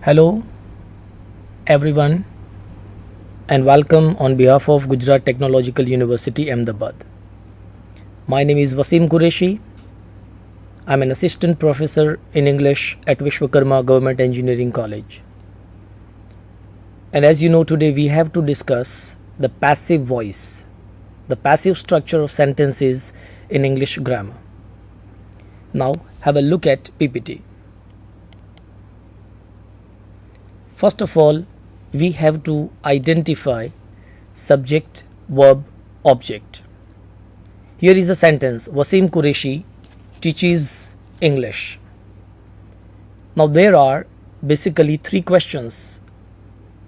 Hello everyone and welcome on behalf of Gujarat Technological University Ahmedabad. My name is Vaseem Qureshi. I am an assistant professor in English at Vishwakarma Government Engineering College. And as you know, today we have to discuss the passive voice, the passive structure of sentences in English grammar. Now have a look at PPT. First of all, we have to identify subject, verb, object. Here is a sentence: Vaseem Qureshi teaches English. Now there are basically three questions,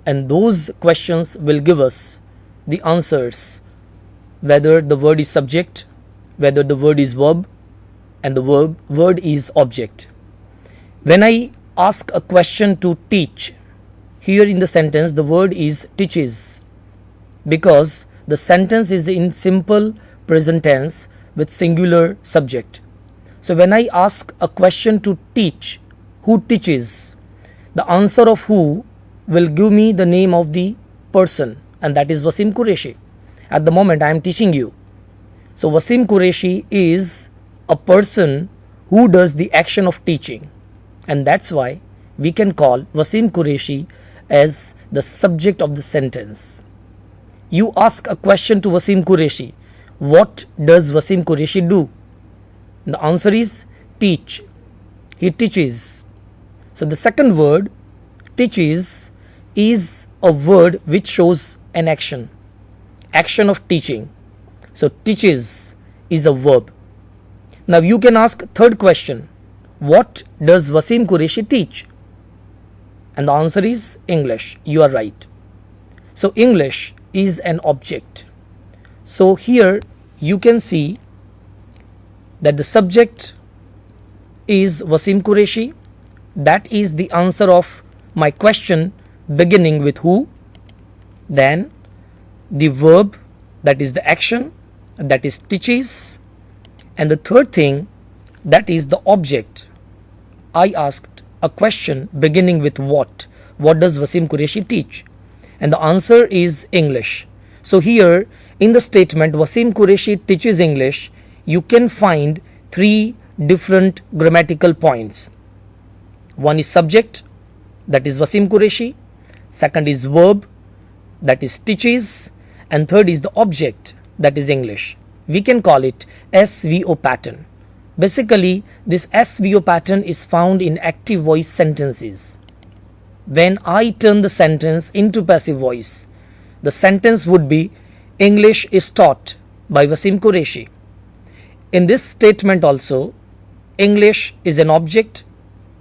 and those questions will give us the answers whether the word is subject, whether the word is verb, and the word is object. When I ask a question to teach, here in the sentence the word is teaches, because the sentence is in simple present tense with singular subject. So when I ask a question to teach, who teaches, the answer of who will give me the name of the person, and that is Vaseem Qureshi. At the moment I am teaching you. So Vaseem Qureshi is a person who does the action of teaching, and that's why we can call Vaseem Qureshi as the subject of the sentence. You ask a question to Vaseem Qureshi, what does Vaseem Qureshi do? The answer is teach. He teaches. So the second word, teaches, is a word which shows an action of teaching. So teaches is a verb. Now you can ask third question, what does Vaseem Qureshi teach? And the answer is English. You are right. So English is an object. So here you can see that the subject is Vaseem Qureshi. That is the answer of my question beginning with who. Then the verb, that is the action, that is teaches. And the third thing, that is the object. I asked a question beginning with what. What does Vaseem Qureshi teach? And the answer is English. So here in the statement Vaseem Qureshi teaches English, you can find three different grammatical points. One is subject, that is Vaseem Qureshi. Second is verb, that is teaches. And third is the object, that is English. We can call it SVO pattern. Basically, this SVO pattern is found in active voice sentences. When I turn the sentence into passive voice, the sentence would be English is taught by Vaseem Qureshi. In this statement also, English is an object,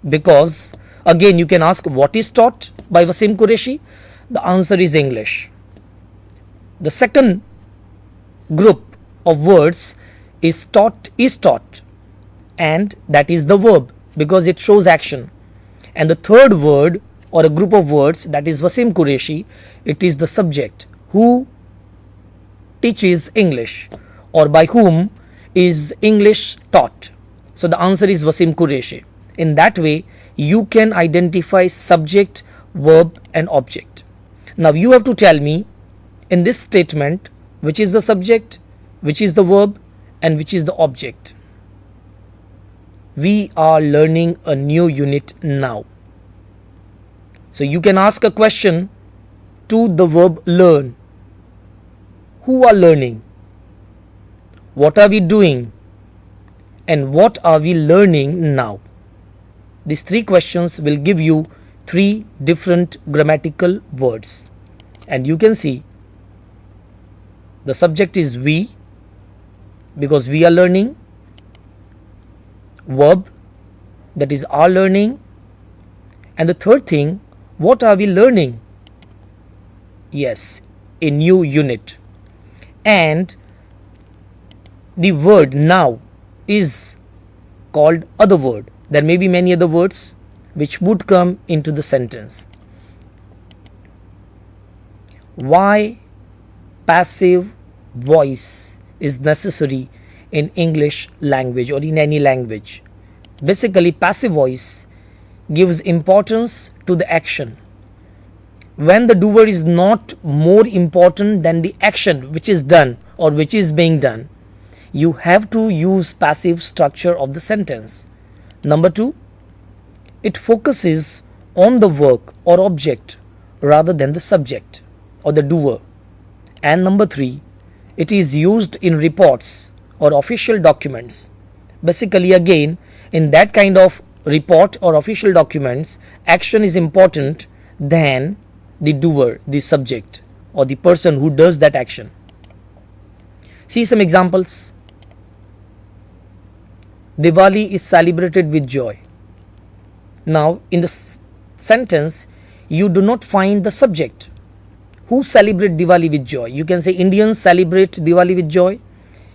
because again you can ask what is taught by Vaseem Qureshi. The answer is English. The second group of words is taught, and that is the verb, because it shows action. And the third word or a group of words, that is Vaseem Qureshi, it is the subject, who teaches English, or by whom is English taught. So the answer is Vaseem Qureshi. In that way you can identify subject, verb and object. Now you have to tell me in this statement which is the subject, which is the verb and which is the object. We are learning a new unit now. So you can ask a question to the verb learn. Who are learning? What are we doing? And what are we learning now? These three questions will give you three different grammatical words. And you can see the subject is we, because we are learning. Verb, that is are learning. And the third thing, what are we learning? Yes, a new unit. And the word now is called other word. There may be many other words which would come into the sentence. Why passive voice is necessary in English language or in any language? Basically, passive voice gives importance to the action. When the doer is not more important than the action which is done or which is being done, you have to use passive structure of the sentence. Number 2, it focuses on the work or object rather than the subject or the doer. And number 3, it is used in reports or official documents. Basically, again, in that kind of report or official documents, action is important than the doer, the subject, or the person who does that action. See some examples. Diwali is celebrated with joy. Now, in the sentence, you do not find the subject. Who celebrate Diwali with joy? You can say Indians celebrate Diwali with joy.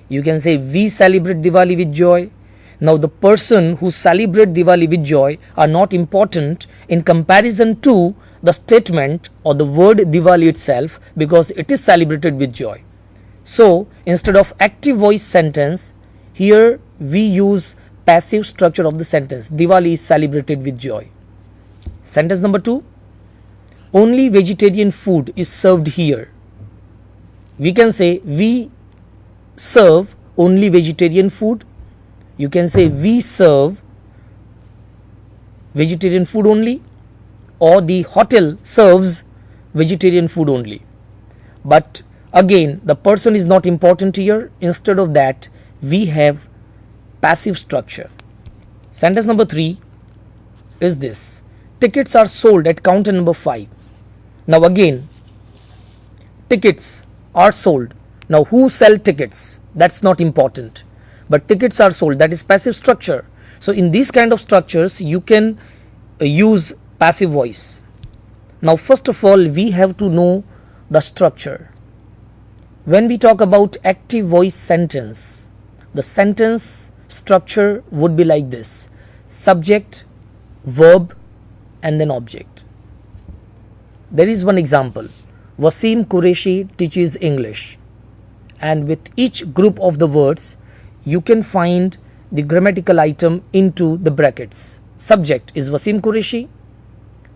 You can say we celebrate Diwali with joy. Now, the person who celebrate Diwali with joy are not important in comparison to the statement or the word Diwali itself, because it is celebrated with joy. So, instead of active voice sentence, here we use passive structure of the sentence. Diwali is celebrated with joy. Sentence number 2, only vegetarian food is served here. We can say we serve only vegetarian food. You can say we serve vegetarian food only, or the hotel serves vegetarian food only. But again, the person is not important here. Instead of that, we have passive structure. Sentence number 3 is this: tickets are sold at counter number 5. Now again, tickets are sold. Now who sell tickets? That's not important. But tickets are sold, that is passive structure. So in these kind of structures, you can use passive voice. Now first of all, we have to know the structure. When we talk about active voice sentence, the sentence structure would be like this: subject, verb, and then object. There is one example. Vaseem Qureshi teaches English, and with each group of the words, you can find the grammatical item into the brackets. Subject is Vaseem Qureshi,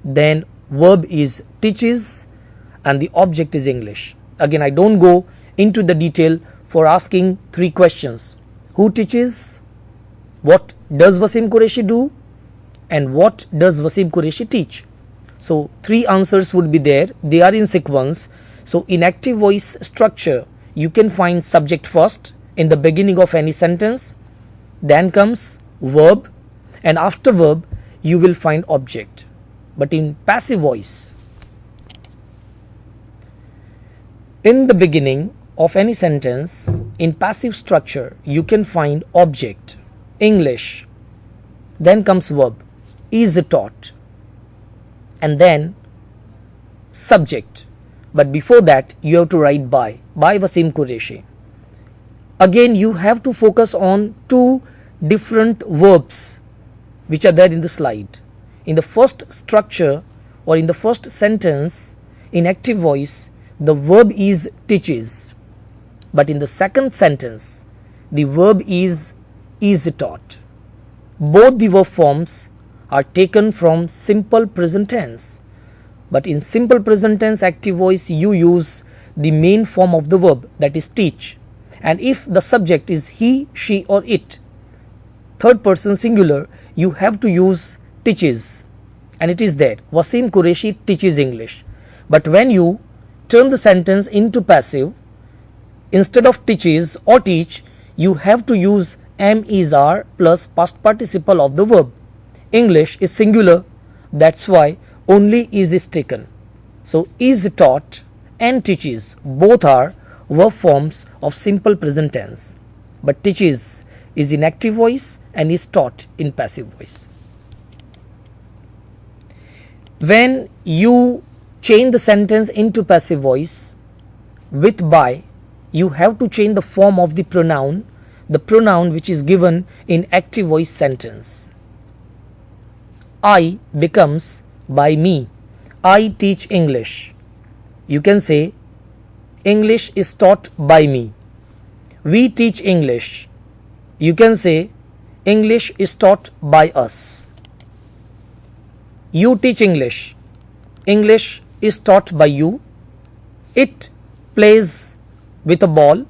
then verb is teaches, and the object is English. Again, I don't go into the detail for asking 3 questions. Who teaches? What does Vaseem Qureshi do? And what does Vaseem Qureshi teach? So 3 answers would be there. They are in sequence. So in active voice structure, you can find subject first in the beginning of any sentence, then comes verb, and after verb you will find object. But in passive voice, in the beginning of any sentence, in passive structure, you can find object, English, then comes verb, is taught, and then subject. But before that, you have to write by Vaseem Qureshi. Again, you have to focus on 2 different verbs which are there in the slide. In the first structure or in the first sentence, in active voice, the verb is teaches. But in the second sentence, the verb is taught. Both the verb forms are taken from simple present tense. But in simple present tense active voice, you use the main form of the verb, that is teach. And if the subject is he, she, or it, third person singular, you have to use teaches. And it is there, Vaseem Qureshi teaches English. But when you turn the sentence into passive, instead of teaches or teach, you have to use am, is, are plus past participle of the verb. English is singular, that's why only is taken. So is taught and teaches both are verb forms of simple present tense, but teaches is in active voice and is taught in passive voice. When you change the sentence into passive voice with by, you have to change the form of the pronoun which is given in active voice sentence. I becomes by me. I teach English. You can say English is taught by me. We teach English. You can say English is taught by us. You teach English. English is taught by you. It plays with a ball.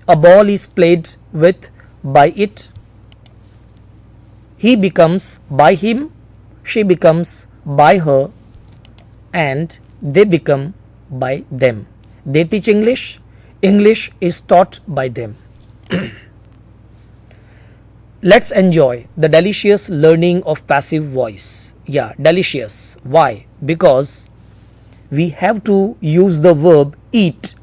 A ball is played with by it. He becomes by him. She becomes by her. And they become by them. They teach English. English is taught by them. Let's enjoy the delicious learning of passive voice. Yeah, delicious. Why? Because we have to use the verb eat.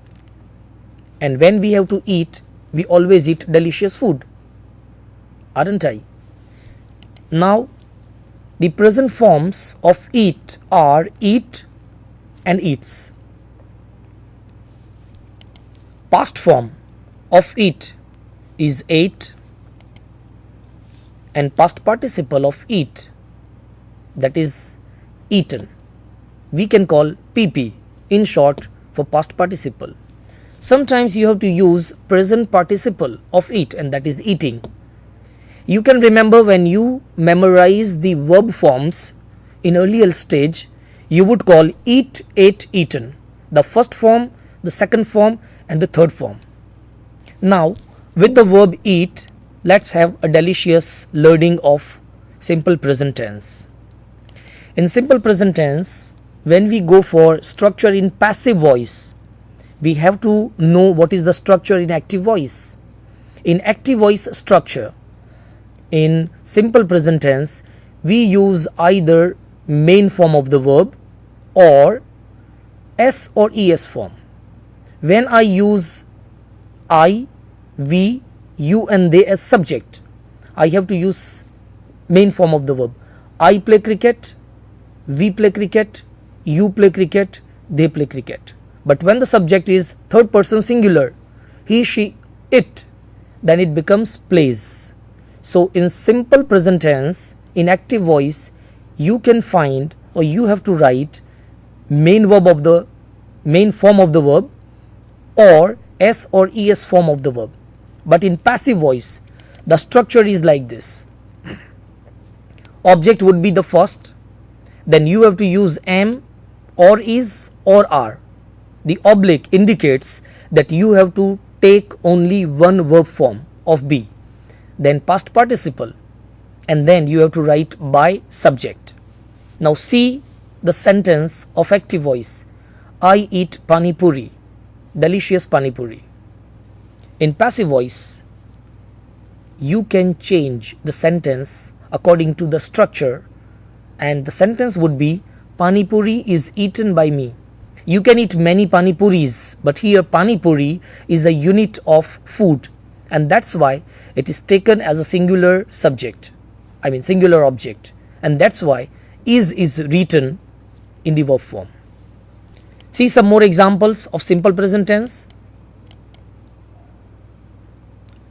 And when we have to eat, we always eat delicious food. Aren't I? Now, the present forms of eat are eat and eats. Past form of eat is ate, and past participle of eat, that is eaten, we can call PP in short for past participle. Sometimes you have to use present participle of eat, and that is eating. You can remember when you memorize the verb forms in earlier stage, you would call eat, ate, eaten, the first form, the second form and the third form. Now with the verb eat, let's have a delicious learning of simple present tense. In simple present tense, when we go for structure in passive voice, we have to know what is the structure in active voice. In active voice structure, in simple present tense, we use either main form of the verb or S or ES form. When I use I, we, you and they as subject, I have to use main form of the verb. I play cricket, we play cricket, you play cricket, they play cricket. But when the subject is third person singular, he, she, it, then it becomes plays. So in simple present tense, in active voice, you can find or you have to write main verb of the main form of the verb or S or ES form of the verb. But in passive voice, the structure is like this. Object would be the first, then you have to use am or is or are. The oblique indicates that you have to take only one verb form of be, then past participle, and then you have to write by subject. Now see the sentence of active voice. I eat pani puri, delicious pani puri. In passive voice, you can change the sentence according to the structure, and the sentence would be pani puri is eaten by me. You can eat many pani puris, but here pani puri is a unit of food, and that's why it is taken as a singular subject, singular object, and that's why is written in the verb form. See some more examples of simple present tense.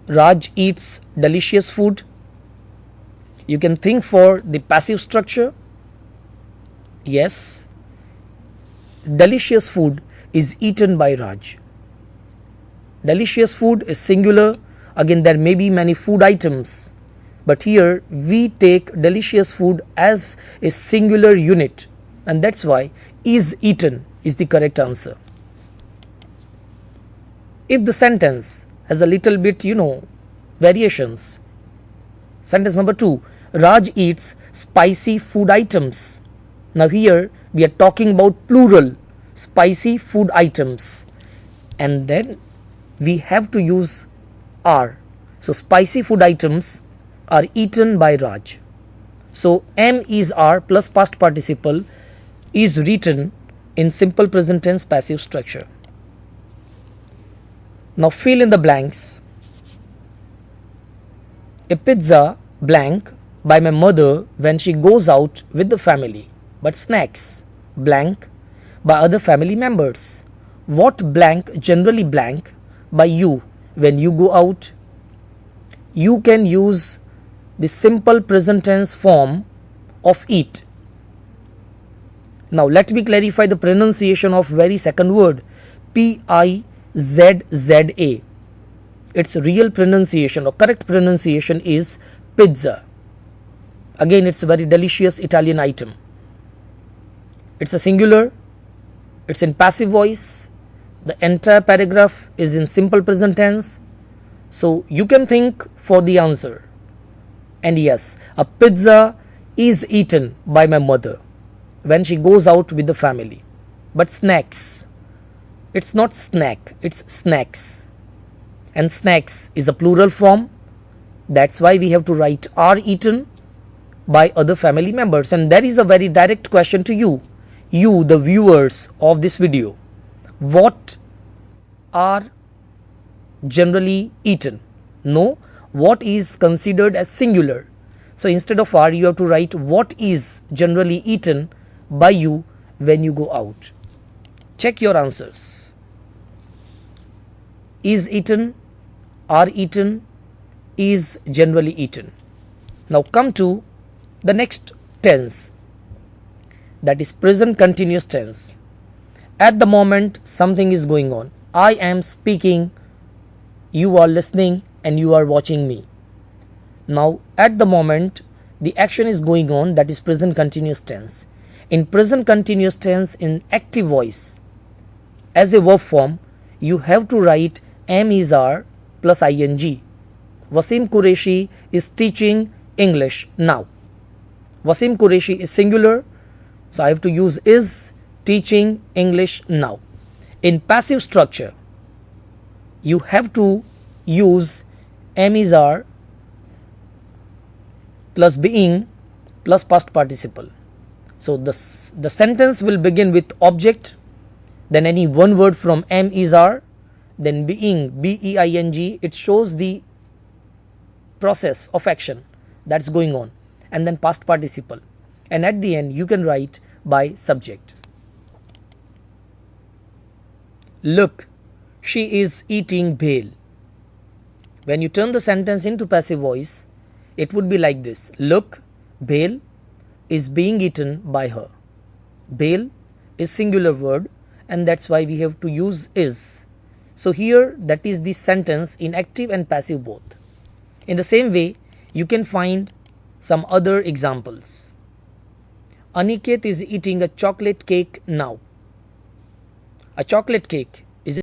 Raj eats delicious food. You can think for the passive structure. Yes, delicious food is eaten by Raj. Delicious food is singular. Again, there may be many food items, but here we take delicious food as a singular unit, and that's why is eaten is the correct answer. If the sentence has a little bit variations, sentence number 2, Raj eats spicy food items. Now here we are talking about plural, spicy food items, and then we have to use are. So spicy food items are eaten by Raj. So am is are plus past participle is written in simple present tense passive structure. Now fill in the blanks. A pizza blank by my mother when she goes out with the family, but snacks blank by other family members. What blank generally blank by you when you go out? You can use the simple present tense form of eat. Now let me clarify the pronunciation of very second word, Pizza. Its real pronunciation or correct pronunciation is pizza. Again, it's a very delicious Italian item. It's a singular, it's in passive voice, the entire paragraph is in simple present tense. So you can think for the answer. And yes, a pizza is eaten by my mother when she goes out with the family. But snacks, it's not snack, it's snacks. And snacks is a plural form. That's why we have to write are eaten by other family members. And that is a very direct question to you, the viewers of this video. What are generally eaten? No, what is considered as singular. So instead of are, you have to write what is generally eaten by you when you go out. Check your answers. Is eaten, are eaten, is generally eaten. Now come to the next tense, that is present continuous tense. At the moment something is going on. I am speaking, you are listening, and you are watching me. Now at the moment the action is going on, that is present continuous tense. In present continuous tense in active voice, as a verb form, you have to write am is are plus ing. Vaseem Qureshi is teaching English now. Vaseem Qureshi is singular, so I have to use is teaching English now. In passive structure, you have to use am is are plus being plus past participle. So the sentence will begin with object, then any one word from am is are, then being, being, it shows the process of action that's going on, and then past participle, and at the end you can write by subject. Look, she is eating bhel. When you turn the sentence into passive voice, it would be like this. Look, bhel is being eaten by her. Bhel is singular word, and that's why we have to use is. So here that is the sentence in active and passive both. In the same way, you can find some other examples. Aniket is eating a chocolate cake now. A chocolate cake